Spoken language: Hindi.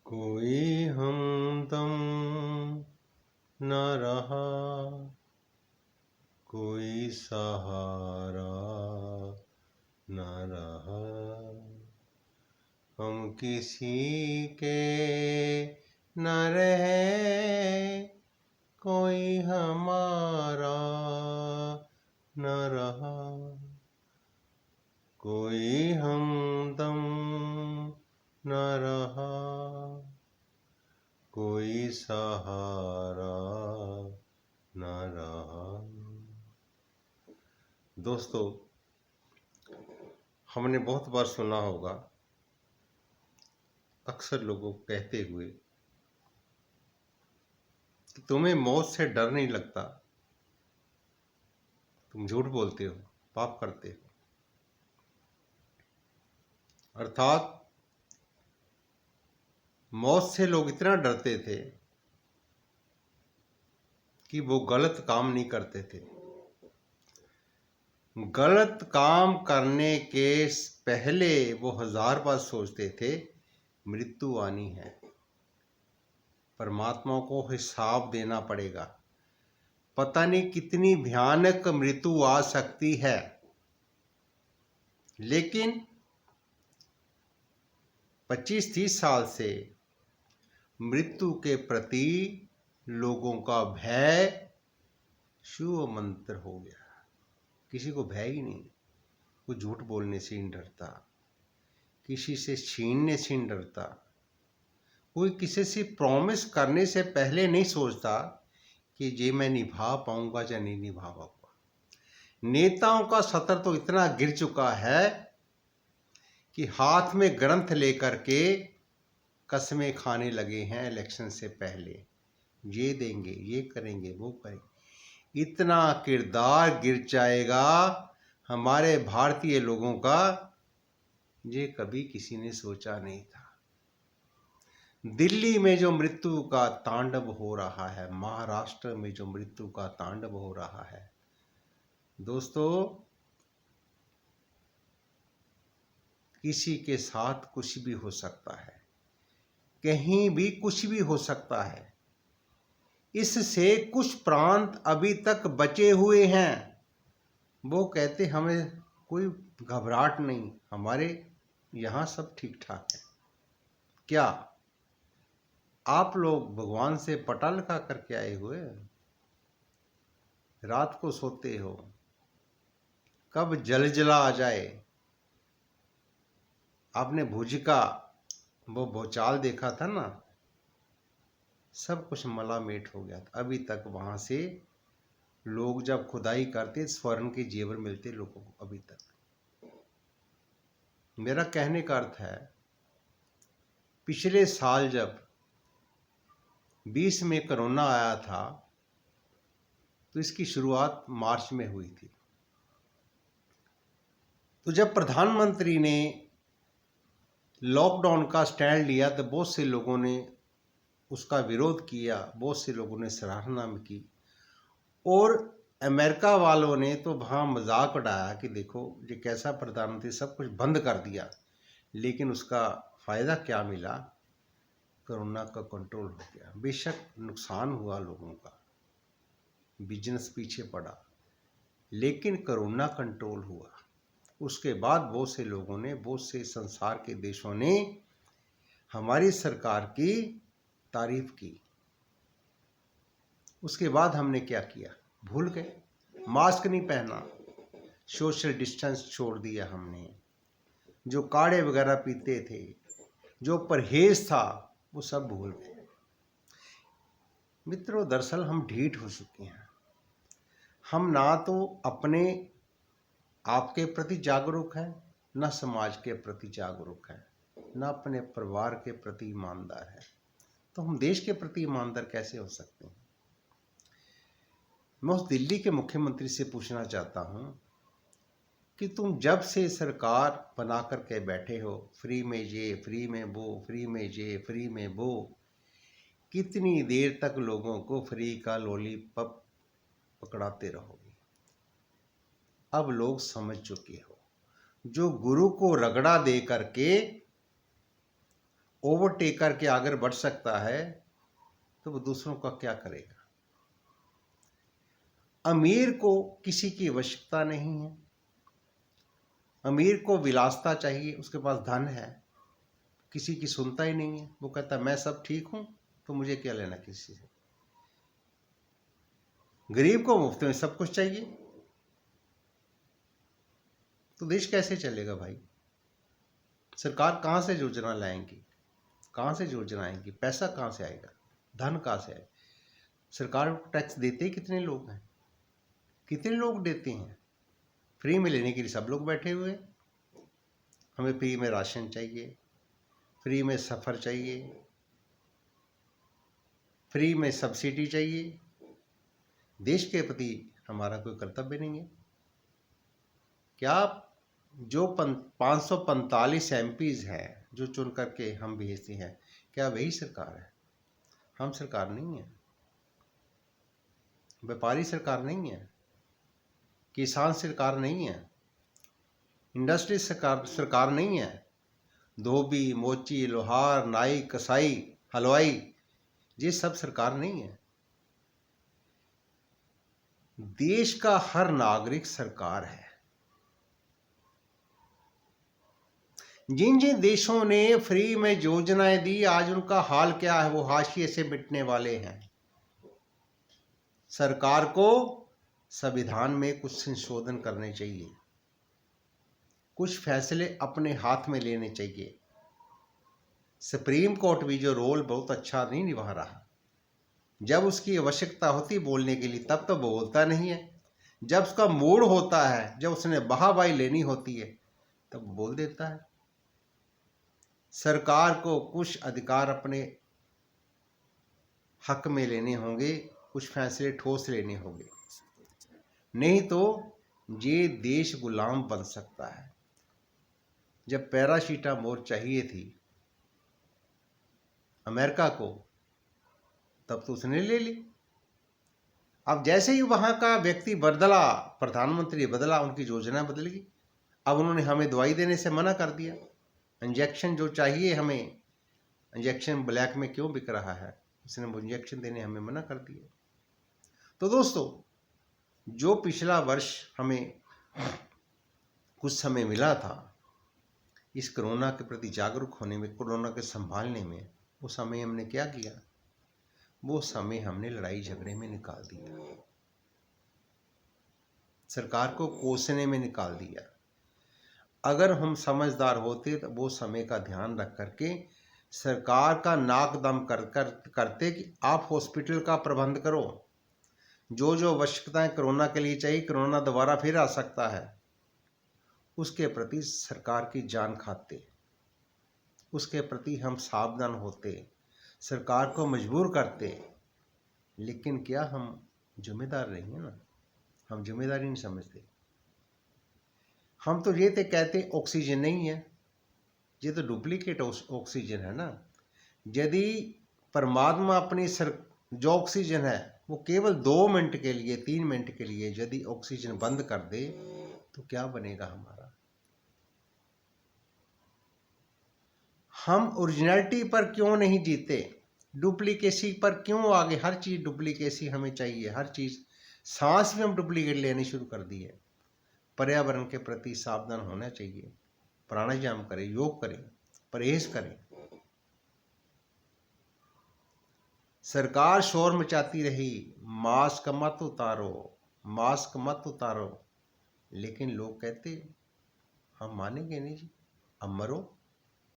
कोई हमदम न रहा, कोई सहारा न रहा। हम किसी के न रहे, कोई हमारा न रहा। कोई हमदम न रहा, कोई सहारा न रहा। दोस्तों, हमने बहुत बार सुना होगा अक्सर लोगों को कहते हुए कि तुम्हें मौत से डर नहीं लगता, तुम झूठ बोलते हो, पाप करते हो। अर्थात मौत से लोग इतना डरते थे कि वो गलत काम नहीं करते थे। गलत काम करने के पहले वो 1000 बार सोचते थे मृत्यु आनी है, परमात्मा को हिसाब देना पड़ेगा, पता नहीं कितनी भयानक मृत्यु आ सकती है। लेकिन 25-30 साल से मृत्यु के प्रति लोगों का भय शिव मंत्र हो गया। किसी को भय ही नहीं, कोई झूठ बोलने से नहीं डरता, किसी से छीनने से नहीं डरता, कोई किसी से प्रॉमिस करने से पहले नहीं सोचता कि ये मैं निभा पाऊंगा या नहीं निभा पाऊंगा। नेताओं का सतर तो इतना गिर चुका है कि हाथ में ग्रंथ लेकर के कसमें खाने लगे हैं इलेक्शन से पहले, ये देंगे, ये करेंगे, वो करेंगे। इतना किरदार गिर जाएगा हमारे भारतीय लोगों का, ये कभी किसी ने सोचा नहीं था। दिल्ली में जो मृत्यु का तांडव हो रहा है, महाराष्ट्र में जो मृत्यु का तांडव हो रहा है, दोस्तों, किसी के साथ कुछ भी हो सकता है, कहीं भी कुछ भी हो सकता है। इससे कुछ प्रांत अभी तक बचे हुए हैं, वो कहते हमें कोई घबराहट नहीं, हमारे यहाँ सब ठीक ठाक है। क्या आप लोग भगवान से पटा लगा करके आए हुए? रात को सोते हो, कब जलजला आ जाए। आपने भुज का वो भूचाल देखा था ना, सब कुछ मलामेट हो गया था। अभी तक वहां से लोग जब खुदाई करते स्वर्ण के जेवर मिलते लोगों को अभी तक। मेरा कहने का अर्थ है, पिछले साल जब 20 में कोरोना आया था तो इसकी शुरुआत मार्च में हुई थी। तो जब प्रधानमंत्री ने लॉकडाउन का स्टैंड लिया तो बहुत से लोगों ने उसका विरोध किया, बहुत से लोगों ने सराहना में की, और अमेरिका वालों ने तो वहाँ मजाक उड़ाया कि देखो ये कैसा प्रधानमंत्री, सब कुछ बंद कर दिया। लेकिन उसका फ़ायदा क्या मिला? कोरोना का कंट्रोल हो गया। बेशक नुकसान हुआ लोगों का, बिजनेस पीछे पड़ा, लेकिन कोरोना कंट्रोल हुआ। उसके बाद बहुत से लोगों ने, बहुत से संसार के देशों ने हमारी सरकार की तारीफ की। उसके बाद हमने क्या किया? भूल गए, मास्क नहीं पहना, सोशल डिस्टेंस छोड़ दिया हमने, जो काढ़े वगैरह पीते थे, जो परहेज था, वो सब भूल गए। मित्रों, दरअसल हम ढीठ हो चुके हैं। हम ना तो अपने आपके प्रति जागरूक है, न समाज के प्रति जागरूक है, न अपने परिवार के प्रति ईमानदार है। तो हम देश के प्रति ईमानदार कैसे हो सकते हैं? मैं उस दिल्ली के मुख्यमंत्री से पूछना चाहता हूं कि तुम जब से सरकार बना कर के बैठे हो, फ्री में ये, फ्री में वो, फ्री में ये, फ्री में वो, कितनी देर तक लोगों को फ्री का लॉलीपॉप पकड़ाते रहोगे? अब लोग समझ चुके हो, जो गुरु को रगड़ा दे करके ओवरटेक करके आगे बढ़ सकता है तो वो दूसरों का क्या करेगा। अमीर को किसी की आवश्यकता नहीं है, अमीर को विलासता चाहिए, उसके पास धन है, किसी की सुनता ही नहीं है। वो कहता है मैं सब ठीक हूं तो मुझे क्या लेना किसी से। गरीब को मुफ्त में सब कुछ चाहिए तो देश कैसे चलेगा भाई। सरकार कहाँ से योजना लाएंगी, कहाँ से योजना आएंगी, पैसा कहाँ से आएगा, धन कहाँ से आएगा। सरकार को टैक्स देते ही कितने लोग हैं, कितने लोग देते हैं। फ्री में लेने के लिए सब लोग बैठे हुए हैं। हमें फ्री में राशन चाहिए, फ्री में सफ़र चाहिए, फ्री में सब्सिडी चाहिए। देश के प्रति हमारा कोई कर्तव्य नहीं है क्या। जो 545 MPs हैं जो चुन करके हम भेजते हैं, क्या वही सरकार है। हम सरकार नहीं है, व्यापारी सरकार नहीं है, किसान सरकार नहीं है, इंडस्ट्री सरकार नहीं है। धोबी, मोची, लोहार, नाई, कसाई, हलवाई, ये सब सरकार नहीं है। देश का हर नागरिक सरकार है। जिन जिन देशों ने फ्री में योजनाएं दी, आज उनका हाल क्या है, वो हाशिए से मिटने वाले हैं। सरकार को संविधान में कुछ संशोधन करने चाहिए, कुछ फैसले अपने हाथ में लेने चाहिए। सुप्रीम कोर्ट भी जो रोल बहुत अच्छा नहीं निभा रहा। जब उसकी आवश्यकता होती बोलने के लिए तब तो बोलता नहीं है, जब उसका मूड होता है, जब उसने बहाबाही लेनी होती है तब बोल देता है। सरकार को कुछ अधिकार अपने हक में लेने होंगे, कुछ फैसले ठोस लेने होंगे, नहीं तो ये देश गुलाम बन सकता है। जब पैरासीटामोल चाहिए थी अमेरिका को तब तो उसने ले ली। अब जैसे ही वहां का व्यक्ति बदला, प्रधानमंत्री बदला, उनकी योजना बदल गई। अब उन्होंने हमें दवाई देने से मना कर दिया। इंजेक्शन जो चाहिए हमें, इंजेक्शन ब्लैक में क्यों बिक रहा है, उसने इंजेक्शन देने हमें मना कर दिया। तो दोस्तों, जो पिछला वर्ष हमें कुछ समय मिला था इस कोरोना के प्रति जागरूक होने में, कोरोना के संभालने में, वो समय हमने क्या किया, वो समय हमने लड़ाई झगड़े में निकाल दिया, सरकार को कोसने में निकाल दिया। अगर हम समझदार होते तो वो समय का ध्यान रख करके सरकार का नाक दम करते कि आप हॉस्पिटल का प्रबंध करो, जो जो आवश्यकताएं कोरोना के लिए चाहिए, कोरोना दोबारा फिर आ सकता है, उसके प्रति सरकार की जान खाते, उसके प्रति हम सावधान होते, सरकार को मजबूर करते। लेकिन क्या हम जिम्मेदार नहीं है ना, हम जिम्मेदारी नहीं समझते। हम तो ये तो कहते ऑक्सीजन नहीं है, ये तो डुप्लीकेट ऑक्सीजन है ना। यदि परमात्मा अपनी जो ऑक्सीजन है वो केवल 2 मिनट के लिए, 3 मिनट के लिए यदि ऑक्सीजन बंद कर दे तो क्या बनेगा हमारा। हम ओरिजिनलिटी पर क्यों नहीं जीते, डुप्लीकेसी पर क्यों आगे। हर चीज़ डुप्लीकेसी हमें चाहिए, हर चीज़। सांस भी हम डुप्लीकेट लेनी शुरू कर दी है। पर्यावरण के प्रति सावधान होना चाहिए, प्राणायाम करें, योग करें, परहेज करें। सरकार शोर मचाती रही, मास्क मत उतारो, मास्क मत उतारो, लेकिन लोग कहते हम मानेंगे नहीं जी, अब मरो।